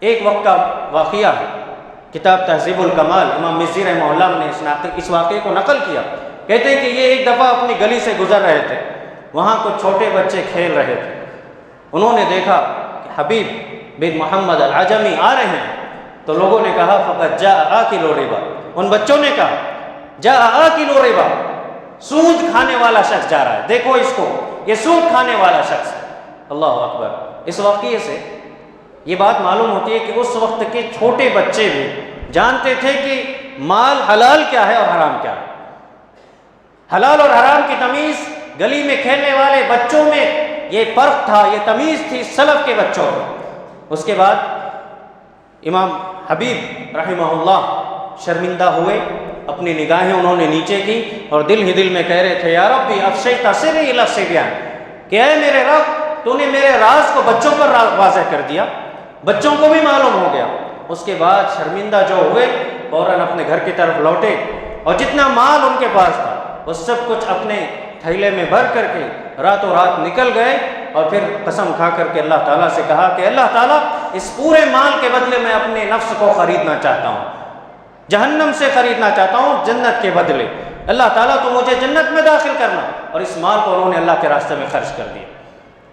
ایک وقت کا واقعہ ہے، کتاب تہذیب الکمال امام مزی رحمہ اللہ نے اس واقعے کو نقل کیا۔ کہتے ہیں کہ یہ ایک دفعہ اپنی گلی سے گزر رہے تھے، وہاں کچھ چھوٹے بچے کھیل رہے تھے، انہوں نے دیکھا کہ حبیب بن محمد العجمی آ رہے ہیں، تو لوگوں نے کہا فقط جاء آکل ربا، ان بچوں نے کہا جاء آکل ربا، سود کھانے والا شخص جا رہا ہے، دیکھو اس کو، یہ سود کھانے والا شخص ہے۔ اللہ اکبر۔ اس واقعے سے یہ بات معلوم ہوتی ہے کہ اس وقت کے چھوٹے بچے بھی جانتے تھے کہ مال حلال کیا ہے اور حرام کیا ہے۔ حلال اور حرام کی تمیز گلی میں کھیلنے والے بچوں میں یہ فرق تھا، یہ تمیز تھی سلف کے بچوں میں۔ اس کے بعد امام حبیب رحمہ اللہ شرمندہ ہوئے، اپنی نگاہیں انہوں نے نیچے کی اور دل ہی دل میں کہہ رہے تھے یا ربی افشیت سری الی الصبیان، کہ اے میرے رب تو نے میرے راز کو بچوں پر واضح کر دیا، بچوں کو بھی معلوم ہو گیا۔ اس کے بعد شرمندہ جو ہوئے فوراً اپنے گھر کی طرف لوٹے اور جتنا مال ان کے پاس تھا وہ سب کچھ اپنے تھیلے میں بھر کر کے راتوں رات نکل گئے اور پھر قسم کھا کر کے اللہ تعالیٰ سے کہا کہ اللہ تعالیٰ اس پورے مال کے بدلے میں اپنے نفس کو خریدنا چاہتا ہوں، جہنم سے خریدنا چاہتا ہوں جنت کے بدلے، اللہ تعالیٰ تو مجھے جنت میں داخل کرنا۔ اور اس مال کو انہوں نے اللہ کے راستے میں خرچ کر دیا۔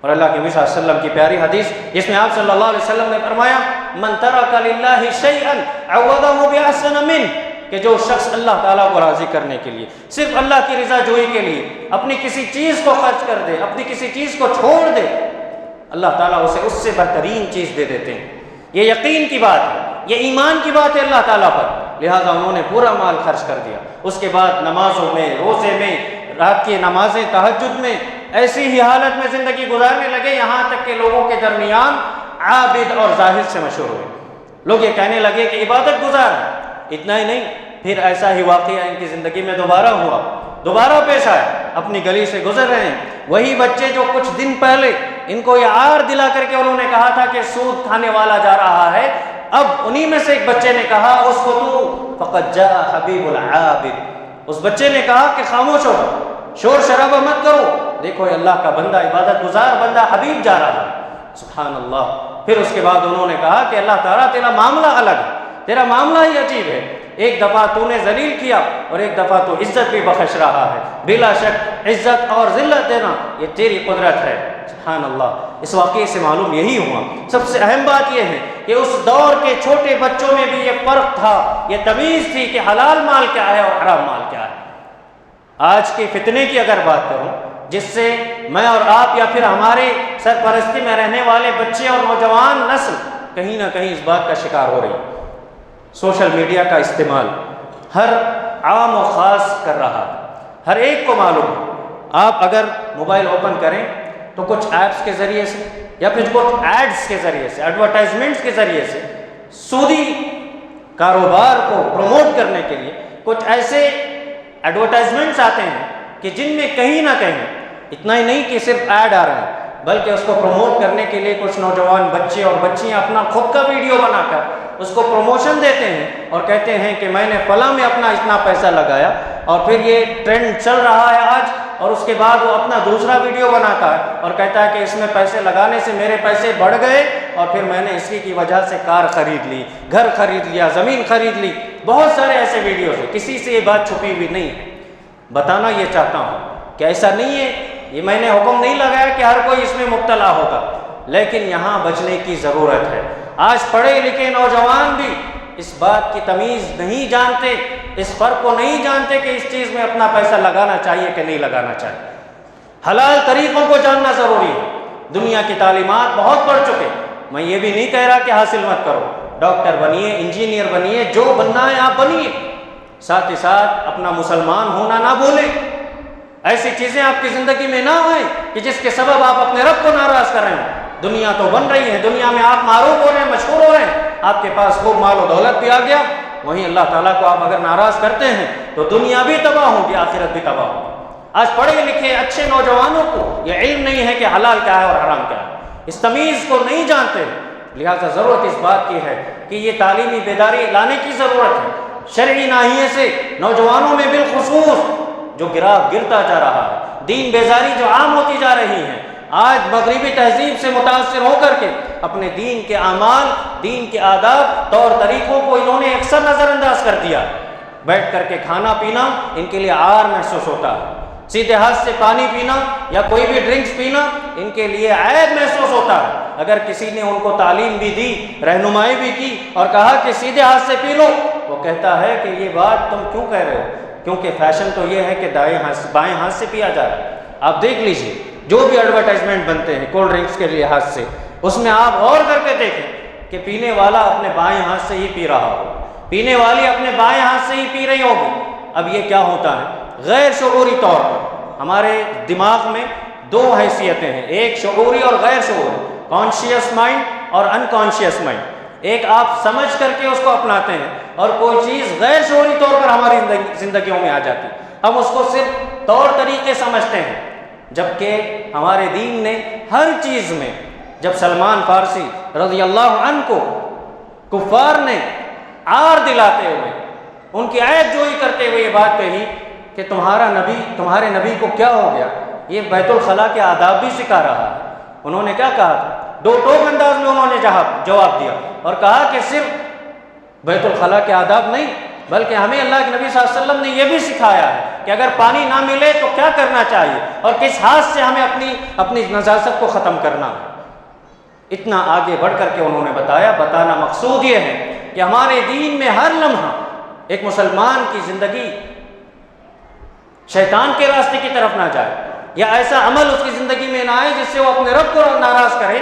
اور اللہ کے نبی صلی اللہ علیہ وسلم کی پیاری حدیث جس میں آپ صلی اللہ علیہ وسلم نے فرمایا من ترک للہ شیئا عوضہ بأحسن منہ، کہ جو شخص اللہ تعالیٰ کو راضی کرنے کے لیے، صرف اللہ کی رضا جوئی کے لیے اپنی کسی چیز کو خرچ کر دے، اپنی کسی چیز کو چھوڑ دے، اللہ تعالیٰ اسے اس سے بہترین چیز دے دیتے ہیں۔ یہ یقین کی بات ہے، یہ ایمان کی بات ہے اللہ تعالیٰ پر، لہٰذا انہوں نے پورا مال خرچ کر دیا۔ اس کے بعد نمازوں میں، روزے میں، رات کی نمازیں، تہجد میں، ایسی ہی حالت میں زندگی گزارنے لگے، یہاں تک کہ لوگوں کے درمیان عابد اور زاہد سے مشہور ہوئے۔ لوگ یہ کہنے لگے کہ عبادت گزار ہے۔ اتنا ہی نہیں، پھر ایسا ہی واقعہ ان کی زندگی میں دوبارہ پیش آیا۔ اپنی گلی سے گزر رہے ہیں، وہی بچے جو کچھ دن پہلے ان کو یہ عار دلا کر کے انہوں نے کہا تھا کہ سود کھانے والا جا رہا ہے، اب انہی میں سے ایک بچے نے کہا اس کو تو فقد جاء حبیب العابد، اس بچے نے کہا کہ خاموش ہو، شور شرابہ مت کرو، دیکھو یہ اللہ کا بندہ، عبادت گزار بندہ حبیب جا رہا ہے۔ سبحان اللہ۔ پھر اس کے بعد انہوں نے کہا کہ اللہ تعالیٰ تیرا معاملہ الگ ہے، تیرا معاملہ ہی عجیب ہے، ایک دفعہ تو نے ذلیل کیا اور ایک دفعہ تو عزت بھی بخش رہا ہے، بلا شک عزت اور ذلت دینا یہ تیری قدرت ہے۔ سبحان اللہ۔ اس واقعے سے معلوم یہی ہوا، سب سے اہم بات یہ ہے کہ اس دور کے چھوٹے بچوں میں بھی یہ فرق تھا، یہ تمیز تھی کہ حلال مال کیا ہے اور حرام مال کیا ہے۔ آج کے فتنے کی اگر بات کروں، جس سے میں اور آپ یا پھر ہمارے سرپرستی میں رہنے والے بچے اور نوجوان نسل کہیں نہ کہیں اس بات کا شکار ہو رہی ہے، سوشل میڈیا کا استعمال ہر عام و خاص کر رہا ہے، ہر ایک کو معلوم ہے۔ آپ اگر موبائل اوپن کریں تو کچھ ایپس کے ذریعے سے یا پھر کچھ ایڈز کے ذریعے سے، ایڈورٹائزمنٹس کے ذریعے سے سودی کاروبار کو پروموٹ کرنے کے لیے کچھ ایسے ایڈورٹائزمنٹس آتے ہیں کہ جن میں کہیں نہ کہیں اتنا ہی نہیں کہ صرف ایڈ آ رہے ہیں، بلکہ اس کو پروموٹ کرنے کے لیے کچھ نوجوان بچے اور بچیاں اپنا خود کا ویڈیو بنا کر اس کو پروموشن دیتے ہیں اور کہتے ہیں کہ میں نے فلاں میں اپنا اتنا پیسہ لگایا، اور پھر یہ ٹرینڈ چل رہا ہے آج، اور اس کے بعد وہ اپنا دوسرا ویڈیو بناتا ہے اور کہتا ہے کہ اس میں پیسے لگانے سے میرے پیسے بڑھ گئے اور پھر میں نے اسی کی وجہ سے کار خرید لی، گھر خرید لیا، زمین خرید لی۔ بہت سارے ایسے ویڈیوز ہیں، کسی سے یہ بات چھپی ہوئی نہیں ہے۔ بتانا یہ چاہتا ہوں کہ ایسا نہیں ہے، یہ میں نے حکم نہیں لگایا کہ ہر کوئی اس میں مبتلا ہوگا، لیکن یہاں بچنے کی ضرورت ہے۔ آج پڑھے لکھے نوجوان بھی اس بات کی تمیز نہیں جانتے، اس فرق کو نہیں جانتے کہ اس چیز میں اپنا پیسہ لگانا چاہیے کہ نہیں لگانا چاہیے۔ حلال طریقوں کو جاننا ضروری ہے۔ دنیا کی تعلیمات بہت پڑھ چکے، میں یہ بھی نہیں کہہ رہا کہ حاصل مت کرو، ڈاکٹر بنیے، انجینئر بنیے، جو بننا ہے آپ بنیے، ساتھ ہی ساتھ اپنا مسلمان ہونا نہ بھولیں۔ ایسی چیزیں آپ کی زندگی میں نہ آئیں کہ جس کے سبب آپ اپنے رب کو ناراض کر رہے ہیں۔ دنیا تو بن رہی ہے، دنیا میں آپ معروف ہو رہے ہیں، مشہور ہو رہے ہیں، آپ کے پاس خوب مال و دولت بھی آ گیا، وہیں اللہ تعالیٰ کو آپ اگر ناراض کرتے ہیں تو دنیا بھی تباہ ہوگی، آخرت بھی تباہ ہوگی۔ آج پڑھے لکھے اچھے نوجوانوں کو یہ علم نہیں ہے کہ حلال کیا ہے اور حرام کیا ہے، اس تمیز کو نہیں جانتے، لہٰذا ضرورت اس بات کی ہے کہ یہ تعلیمی بیداری لانے کی ضرورت ہے۔ شرعی ناحیے سے نوجوانوں میں بالخصوص جو گرتا جا رہا ہے، دین بیزاری جو عام ہوتی جا رہی ہے، آج مغربی تہذیب سے متاثر ہو کر کے اپنے دین کے اعمال، دین کے آداب، طور طریقوں کو انہوں نے اکثر نظر انداز کر دیا۔ بیٹھ کر کے کھانا پینا ان کے لیے عار محسوس ہوتا ہے، سیدھے ہاتھ سے پانی پینا یا کوئی بھی ڈرنکس پینا ان کے لیے عیب محسوس ہوتا ہے۔ اگر کسی نے ان کو تعلیم بھی دی، رہنمائی بھی کی اور کہا کہ سیدھے ہاتھ سے پی لو، وہ کہتا ہے کہ یہ بات تم کیوں کہہ رہے ہو، کیونکہ فیشن تو یہ ہے کہ بائیں ہاتھ سے پیا جا رہا ہے۔ آپ دیکھ لیجئے جو بھی ایڈورٹائزمنٹ بنتے ہیں کولڈ ڈرنکس کے لحاظ سے، اس میں آپ غور کر کے دیکھیں کہ پینے والا اپنے بائیں ہاتھ سے ہی پی رہا ہو، پینے والی اپنے بائیں ہاتھ سے ہی پی رہی ہوگی۔ اب یہ کیا ہوتا ہے؟ غیر شعوری طور پر ہمارے دماغ میں دو حیثیتیں ہیں، ایک شعوری اور غیر شعوری، کانشیس مائنڈ اور انکانشیس مائنڈ۔ ایک آپ سمجھ کر کے اس کو اپناتے ہیں اور کوئی چیز غیر شعوری طور پر ہماری زندگیوں میں آ جاتی، ہم اس کو صرف طور طریقے سمجھتے ہیں، جبکہ ہمارے دین نے ہر چیز میں، جب سلمان فارسی رضی اللہ عنہ کو کفار نے عار دلاتے ہوئے، ان کی عیب جوئی کرتے ہوئے یہ بات کہی کہ تمہارے نبی کو کیا ہو گیا، یہ بیت الخلاء کے آداب بھی سکھا رہا ہے، انہوں نے کیا کہا تھا؟ دو ٹوک انداز میں انہوں نے جواب دیا اور کہا کہ صرف بیت الخلاء کے آداب نہیں، بلکہ ہمیں اللہ کے نبی صلی اللہ علیہ وسلم نے یہ بھی سکھایا ہے کہ اگر پانی نہ ملے تو کیا کرنا چاہیے اور کس ہاتھ سے ہمیں اپنی نجاست کو ختم کرنا ہے۔ اتنا آگے بڑھ کر کے انہوں نے بتانا مقصود یہ ہے کہ ہمارے دین میں ہر لمحہ ایک مسلمان کی زندگی شیطان کے راستے کی طرف نہ جائے، یا ایسا عمل اس کی زندگی میں نہ آئے جس سے وہ اپنے رب کو ناراض کرے۔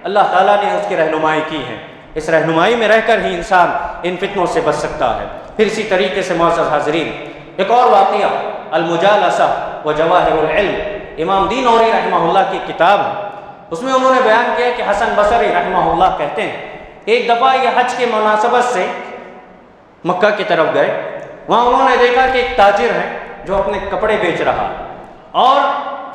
اللہ تعالیٰ نے اس کی رہنمائی کی ہے، اس رہنمائی میں رہ کر ہی انسان ان فتنوں سے بچ سکتا ہے۔ پھر اسی طریقے سے معزز حاضرین، ایک اور واقعہ المجالسہ و جواہر العلم، امام دین اوری رحمہ اللہ کی کتاب ہے، اس میں انہوں نے بیان کیا کہ حسن بصری رحمہ اللہ کہتے ہیں ایک دفعہ یہ حج کے مناسبت سے مکہ کی طرف گئے، وہاں انہوں نے دیکھا کہ ایک تاجر ہے جو اپنے کپڑے بیچ رہا ہے اور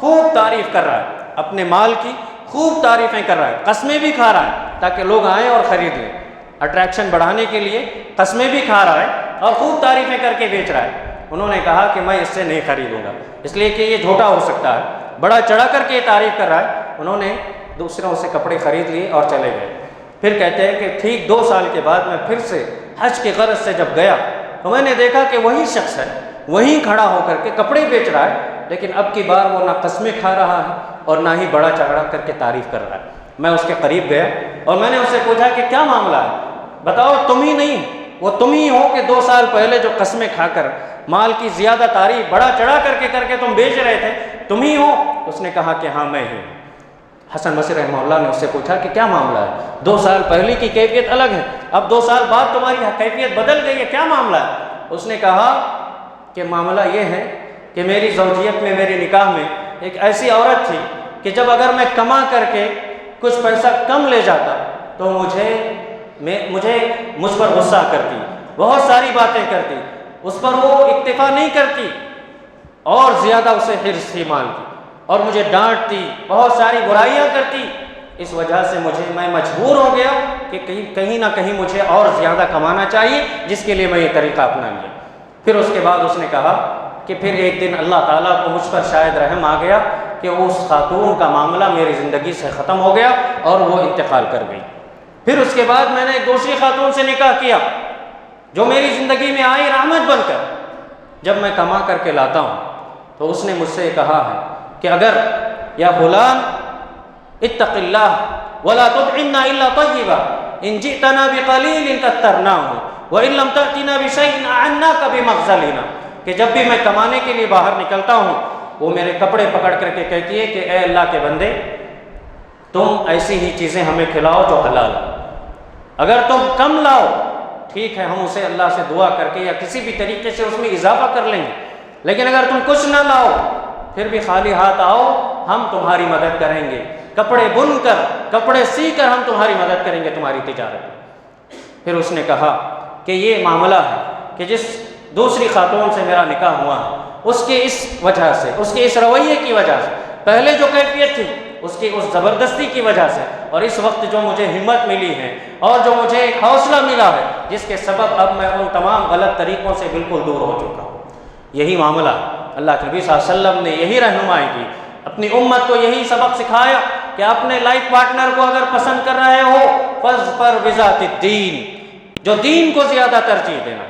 خوب تعریف کر رہا ہے، اپنے مال کی خوب تعریفیں کر رہا ہے، قسمیں بھی کھا رہا ہے تاکہ لوگ آئیں اور خرید لیں، اٹریکشن بڑھانے کے لیے قسمیں بھی کھا رہا ہے اور خوب تعریفیں کر کے بیچ رہا ہے۔ انہوں نے کہا کہ میں اس سے نہیں خریدوں گا، اس لیے کہ یہ جھوٹا ہو سکتا ہے، بڑا چڑھا کر کے تعریف کر رہا ہے۔ انہوں نے دوسروں سے کپڑے خرید لیے اور چلے گئے۔ پھر کہتے ہیں کہ ٹھیک 2 سال کے بعد میں پھر سے حج کے غرض سے جب گیا تو میں نے دیکھا کہ وہی شخص ہے، وہیں کھڑا ہو کر کے کپڑے بیچ رہا ہے، لیکن اب کی بار وہ نہ قسمیں کھا رہا ہے اور نہ ہی بڑا چڑھا کر کے تعریف کر رہا ہے۔ میں اس کے قریب گیا اور میں نے اس سے پوچھا کہ کیا معاملہ ہے، بتاؤ تم ہی نہیں، وہ تم ہی ہو کہ 2 سال پہلے جو قسمیں کھا کر مال کی زیادہ تعریف بڑا چڑھا کر کے تم بیچ رہے تھے، تم ہی ہو؟ اس نے کہا کہ ہاں میں ہی ہوں۔ حسن بصری رحمہ اللہ نے اس سے پوچھا کہ کیا معاملہ ہے؟ 2 سال پہلے کی کیفیت الگ ہے، اب 2 سال بعد تمہاری کیفیت بدل گئی ہے، کیا معاملہ ہے؟ اس نے کہا کہ معاملہ یہ ہے کہ میری زوجیت میں، میرے نکاح میں ایک ایسی عورت تھی کہ جب اگر میں کما کر کے کچھ پیسہ کم لے جاتا تو مجھ پر غصہ کرتی، بہت ساری باتیں کرتی، اس پر وہ اکتفا نہیں کرتی اور زیادہ اسے حرص تھی مال کی، اور مجھے ڈانٹتی، بہت ساری برائیاں کرتی۔ اس وجہ سے میں مجبور ہو گیا کہ کہیں نہ کہیں مجھے اور زیادہ کمانا چاہیے، جس کے لیے میں یہ طریقہ اپنا لیا۔ پھر اس کے بعد اس نے کہا کہ پھر ایک دن اللہ تعالیٰ کو مجھ پر شاید رحم آ گیا کہ اس خاتون کا معاملہ میری زندگی سے ختم ہو گیا اور وہ انتقال کر گئی۔ پھر اس کے بعد میں نے ایک دوسری خاتون سے نکاح کیا جو میری زندگی میں آئی رحمت بن کر۔ جب میں کما کر کے لاتا ہوں تو اس نے مجھ سے کہا ہے کہ اگر یا فلان اتق اللہ ولا تطعمنا الا طیبا ان جئتنا بقلیل کثرناہ وان لم تأتنا بشیء اعناک بمغزلنا، کہ جب بھی میں کمانے کے لیے باہر نکلتا ہوں وہ میرے کپڑے پکڑ کر کے کہتی ہے کہ اے اللہ کے بندے، تم ایسی ہی چیزیں ہمیں کھلاؤ جو حلال ہو، اگر تم کم لاؤ ٹھیک ہے ہم اسے اللہ سے دعا کر کے یا کسی بھی طریقے سے اس میں اضافہ کر لیں گے، لیکن اگر تم کچھ نہ لاؤ پھر بھی خالی ہاتھ آؤ ہم تمہاری مدد کریں گے، کپڑے بن کر کپڑے سی کر ہم تمہاری مدد کریں گے تمہاری تجارت میں۔ پھر اس نے کہا کہ یہ معاملہ ہے کہ جس دوسری خاتون سے میرا نکاح ہوا ہے اس کے اس وجہ سے، اس کے اس رویے کی وجہ سے، پہلے جو کیفیت تھی اس کی اس زبردستی کی وجہ سے، اور اس وقت جو مجھے ہمت ملی ہے اور جو مجھے ایک حوصلہ ملا ہے جس کے سبب اب میں ان تمام غلط طریقوں سے بالکل دور ہو چکا ہوں۔ یہی معاملہ اللہ کے نبی صلی اللہ علیہ وسلم نے یہی رہنمائی کی، اپنی امت کو یہی سبق سکھایا کہ اپنے لائف پارٹنر کو اگر پسند کر رہے ہو فاظفر بذات الدین، جو دین کو زیادہ ترجیح دینا۔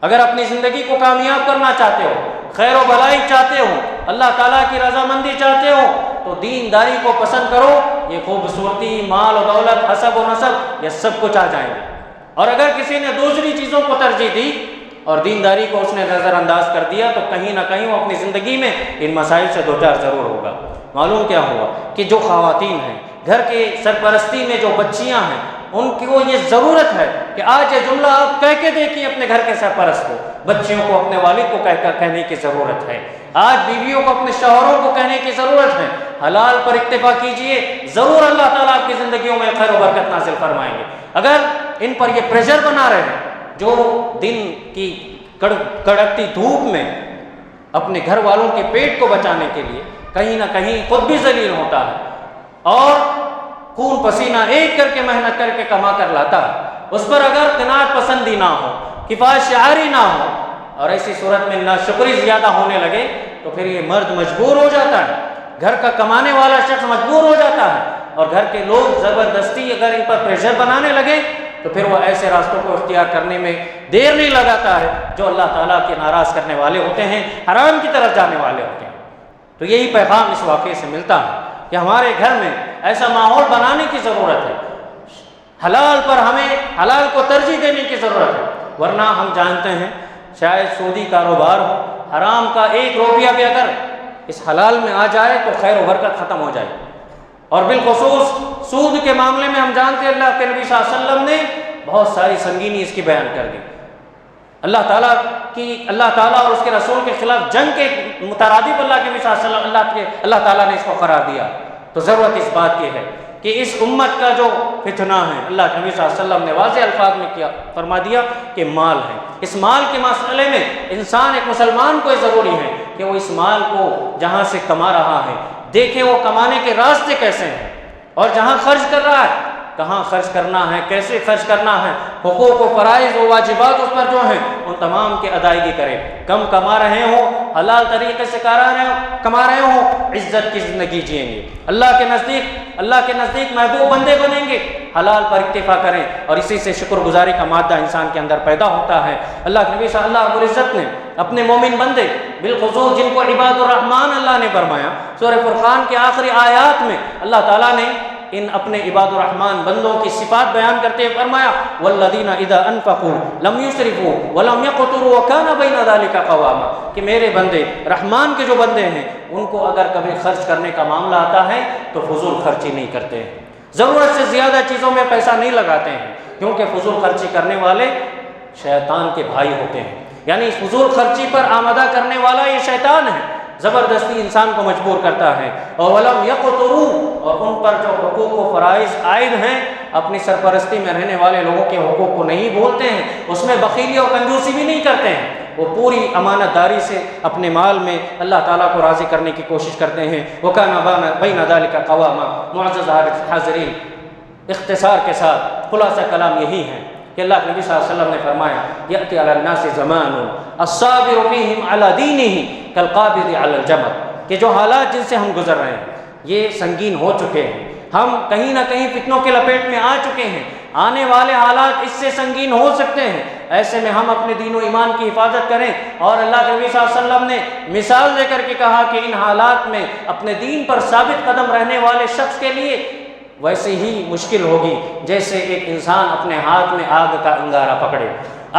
اگر اپنی زندگی کو کامیاب کرنا چاہتے ہو، خیر و بھلائی چاہتے ہو، اللہ تعالیٰ کی رضامندی چاہتے ہو تو دینداری کو پسند کرو، یہ خوبصورتی، مال و دولت، حسب و نسب، یہ سب کچھ آ جائیں گے۔ اور اگر کسی نے دوسری چیزوں کو ترجیح دی اور دینداری کو اس نے نظر انداز کر دیا تو کہیں نہ کہیں وہ اپنی زندگی میں ان مسائل سے دوچار ضرور ہوگا۔ معلوم کیا ہوا کہ جو خواتین ہیں گھر کے سرپرستی میں، جو بچیاں ہیں، ان کو یہ ضرورت ہے کہ آج یہ جملہ آپ کہہ کے دیکھیں اپنے گھر کے سرپرست کو، بچیوں کو اپنے والد کو کہنے کی ضرورت ہے، آج بیویوں کو اپنے شوہروں کو کہنے کی ضرورت ہے، حلال پر اکتفا کیجئے، ضرور اللہ تعالیٰ آپ کی زندگیوں میں خیر و برکت نازل فرمائیں گے۔ اگر ان پر یہ پریشر بنا رہے ہیں جو دن کی کڑکتی دھوپ میں اپنے گھر والوں کے پیٹ کو بچانے کے لیے کہیں نہ کہیں خود بھی ذلیل ہوتا ہے اور خون پسینہ ایک کر کے محنت کر کے کما کر لاتا ہے، اس پر اگر قناعت پسندی نہ ہو، کفایت شعاری نہ ہو اور ایسی صورت میں ناشکری زیادہ ہونے لگے تو پھر یہ مرد مجبور ہو جاتا ہے، گھر کا کمانے والا شخص مجبور ہو جاتا ہے اور گھر کے لوگ زبردستی اگر ان پر پریشر بنانے لگے تو پھر وہ ایسے راستوں کو اختیار کرنے میں دیر نہیں لگاتا ہے جو اللہ تعالیٰ کے ناراض کرنے والے ہوتے ہیں، حرام کی طرف جانے والے ہوتے ہیں۔ تو یہی پیغام اس واقعے سے ملتا ہے کہ ہمارے گھر میں ایسا ماحول بنانے کی ضرورت ہے، حلال پر ہمیں حلال کو ترجیح دینے کی ضرورت ہے، ورنہ ہم جانتے ہیں شاید سودی کاروبار ہو، حرام کا 1 روپیہ بھی اگر اس حلال میں آ جائے تو خیر و برکت ختم ہو جائے۔ اور بالخصوص سود کے معاملے میں ہم جانتے ہیں اللہ کے نبی صلی اللہ علیہ وسلم نے بہت ساری سنگینی اس کی بیان کر دی۔ اللہ تعالیٰ اور اس کے رسول کے خلاف جنگ کے مترادف اللہ کے نبی صلی اللہ علیہ وسلم اللہ تعالیٰ نے اس کو قرار دیا۔ تو ضرورت اس بات کی ہے کہ اس امت کا جو فتنہ ہے، اللہ کے نبی صلی اللہ علیہ وسلم نے واضح الفاظ میں فرما دیا کہ مال ہے۔ اس مال کے مسئلے میں انسان ایک مسلمان کو ضروری ہے کہ وہ اس مال کو جہاں سے کما رہا ہے دیکھے وہ کمانے کے راستے کیسے ہیں، اور جہاں خرچ کر رہا ہے کہاں خرچ کرنا ہے، کیسے خرچ کرنا ہے، حقوق و فرائض و واجبات اس پر جو ہیں ان تمام کی ادائیگی کرے۔ کم کما رہے ہوں، حلال طریقے سے کما رہے ہوں، عزت کی زندگی جئیں گے، اللہ کے نزدیک محبوب بندے بنیں گے، حلال پر اکتفا کریں، اور اسی سے شکر گزاری کا مادہ انسان کے اندر پیدا ہوتا ہے۔ اللہ کے نبی صلی اللہ علیہ وسلم نے اپنے مومن بندے بالخصوص جن کو عباد الرحمن اللہ نے فرمایا، سورہ فرقان کے آخری آیات میں اللہ تعالیٰ نے ان اپنے عباد الرحمن بندوں کی صفات بیان کرتے ہوئے فرمایا والذین اذا انفقوا لم یسرفوا ولم یقتروا وکان بین ذلک قواما، کہ میرے بندے رحمان کے جو بندے ہیں ان کو اگر کبھی خرچ کرنے کا معاملہ آتا ہے تو فضول خرچی نہیں کرتے ہیں، ضرورت سے زیادہ چیزوں میں پیسہ نہیں لگاتے ہیں، کیونکہ فضول خرچی کرنے والے شیطان کے بھائی ہوتے ہیں، یعنی فضول خرچی پر آمادہ کرنے والا یہ شیطان ہے، زبردستی انسان کو مجبور کرتا ہے۔ اور ولم یقتروا، اور ان پر جو حقوق و فرائض عائد ہیں اپنی سرپرستی میں رہنے والے لوگوں کے حقوق کو نہیں بولتے ہیں، اس میں بخیلی اور کنجوسی بھی نہیں کرتے ہیں، وہ پوری امانت داری سے اپنے مال میں اللہ تعالیٰ کو راضی کرنے کی کوشش کرتے ہیں۔ وَكَانَ بَيْنَ ذَلِكَ قَوَامًا۔ معزز حاضرین، اختصار کے ساتھ خلاصہ کلام یہی ہے کہ اللہ کے نبی صلی اللہ علیہ وسلم نے فرمایا یأتی علی الناس زمان الصابر فیہم علی دینہ کالقابض علی الجمر، کہ جو حالات جن سے ہم گزر رہے ہیں یہ سنگین ہو چکے ہیں، ہم کہیں نہ کہیں فتنوں کے لپیٹ میں آ چکے ہیں، آنے والے حالات اس سے سنگین ہو سکتے ہیں، ایسے میں ہم اپنے دین و ایمان کی حفاظت کریں۔ اور اللہ کے نبی صلی اللہ علیہ وسلم نے مثال دے کر کے کہا کہ ان حالات میں اپنے دین پر ثابت قدم رہنے والے شخص کے لیے ویسے ہی مشکل ہوگی جیسے ایک انسان اپنے ہاتھ میں آگ کا انگارہ پکڑے،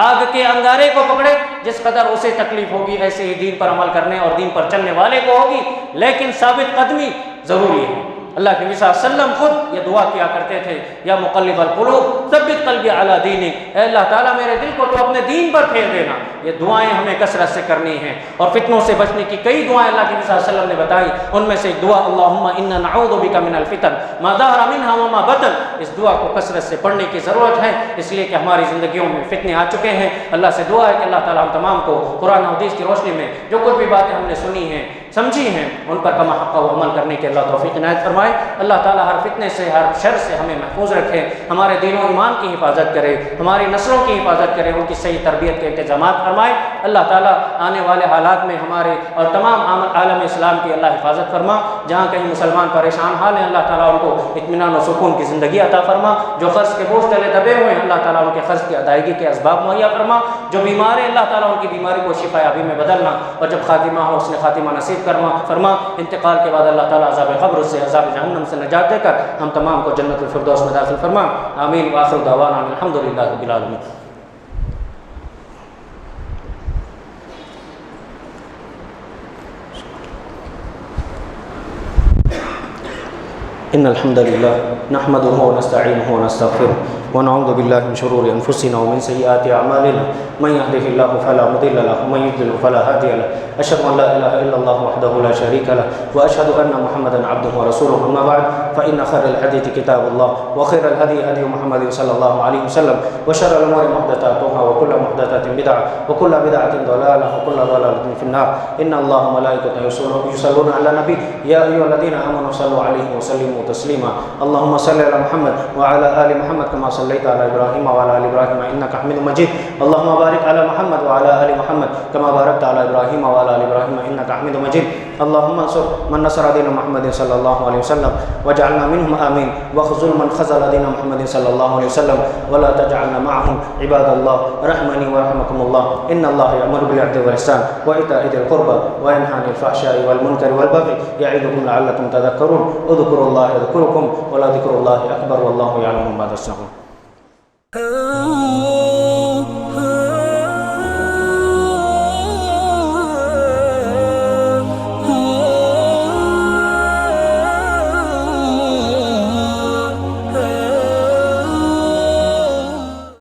آگ کے انگارے کو پکڑے، جس قدر اسے تکلیف ہوگی ایسے ہی دین پر عمل کرنے اور دین پر چلنے والے کو ہوگی، لیکن ثابت قدمی ضروری ہے۔ اللہ کے نبی صلی اللہ علیہ وسلم خود یہ دعا کیا کرتے تھے یا مقلب القلوب ثبت قلبی علی دینک، اے اللہ تعالیٰ میرے دل کو تو اپنے دین پر پھیر دینا۔ یہ دعائیں ہمیں کثرت سے کرنی ہیں، اور فتنوں سے بچنے کی کئی دعائیں اللہ کے نبی صلی اللہ علیہ وسلم نے بتائی، ان میں سے ایک دعا اللہم انا نعوذ بک من الفتن ما ظہر منہا وما بطن، اس دعا کو کثرت سے پڑھنے کی ضرورت ہے، اس لیے کہ ہماری زندگیوں میں فتنے آ چکے ہیں۔ اللہ سے دعا ہے کہ اللہ تعالیٰ ہم تمام کو قرآن و حدیث کی روشنی میں جو کچھ بھی باتیں ہم نے سنی ہیں سمجھی ہیں ان پر کما حق و عمل کرنے کے اللہ توفیق عنایت فرمائے۔ اللہ تعالیٰ ہر فتنے سے ہر شر سے ہمیں محفوظ رکھے، ہمارے دین و ایمان کی حفاظت کرے، ہماری نسلوں کی حفاظت کرے، ان کی صحیح تربیت کے انتظامات فرمائے۔ اللہ تعالیٰ آنے والے حالات میں ہمارے اور تمام عالم اسلام کی اللہ حفاظت فرما، جہاں کہیں مسلمان پریشان حال ہیں اللہ تعالیٰ ان کو اطمینان و سکون کی زندگی عطا فرما، جو قرض کے بوجھ تلے دبے ہوئے ہیں اللہ تعالیٰ ان کے قرض کی ادائیگی کے اسباب مہیا فرما، جو بیمار ہیں اللہ تعالیٰ ان کی بیماری کو شفا یابی میں بدلنا، اور جب خاتمہ ہو اس نے خاتمہ نصیب فرما، انتقال کے بعد اللہ تعالیٰ عذاب قبر سے عذاب جہنم سے نجات دے کر ہم تمام کو جنت الفردوس میں داخل فرما، آمین وآخر دعوانا الحمدللہ رب العالمین۔ ان الحمد للہ نحمده ونستعینه ونستغفره ونعوذ باللہ من شرور انفسنا ومن سیئات اعمالنا من يهده الله فلا مضل له ومن يضلل فلا هادي له اشهد ان لا اله الا الله وحده لا شريك له واشهد ان محمدا عبده ورسوله اما بعد فان خير الحديث كتاب الله وخير الهدي هدي محمد صلى الله عليه وسلم وشر الامور محدثاتها وكل محدثة بدعة وكل بدعة ضلالة وكل ضلالة في النار ان الله وملائكته يصلون على النبي يا ايها الذين امنوا صلوا عليه وسلموا تسليما اللهم صل على محمد وعلى ال محمد كما صليت على ابراهيم وعلى ال ابراهيم انك حميد مجيد اللهم بارك على محمد وعلى ال محمد كما باركت على ابراهيم وعلى ال ابراهيم انك حميد مجيد اللهم انصر من نصر دين محمد صلى الله عليه وسلم واجعلنا منهم آمين واخذل من خذل دين محمد صلى الله عليه وسلم ولا تجعلنا معهم عباد الله رحمني ورحمكم الله إن الله يأمر بالعدل والإحسان وإيتاء ذي القربى وينهى عن الفحشاء والمنكر والبغي يعظكم لعلكم تذكرون اذكروا الله يذكركم ولذكر الله أكبر والله يعلم ما تصنعون.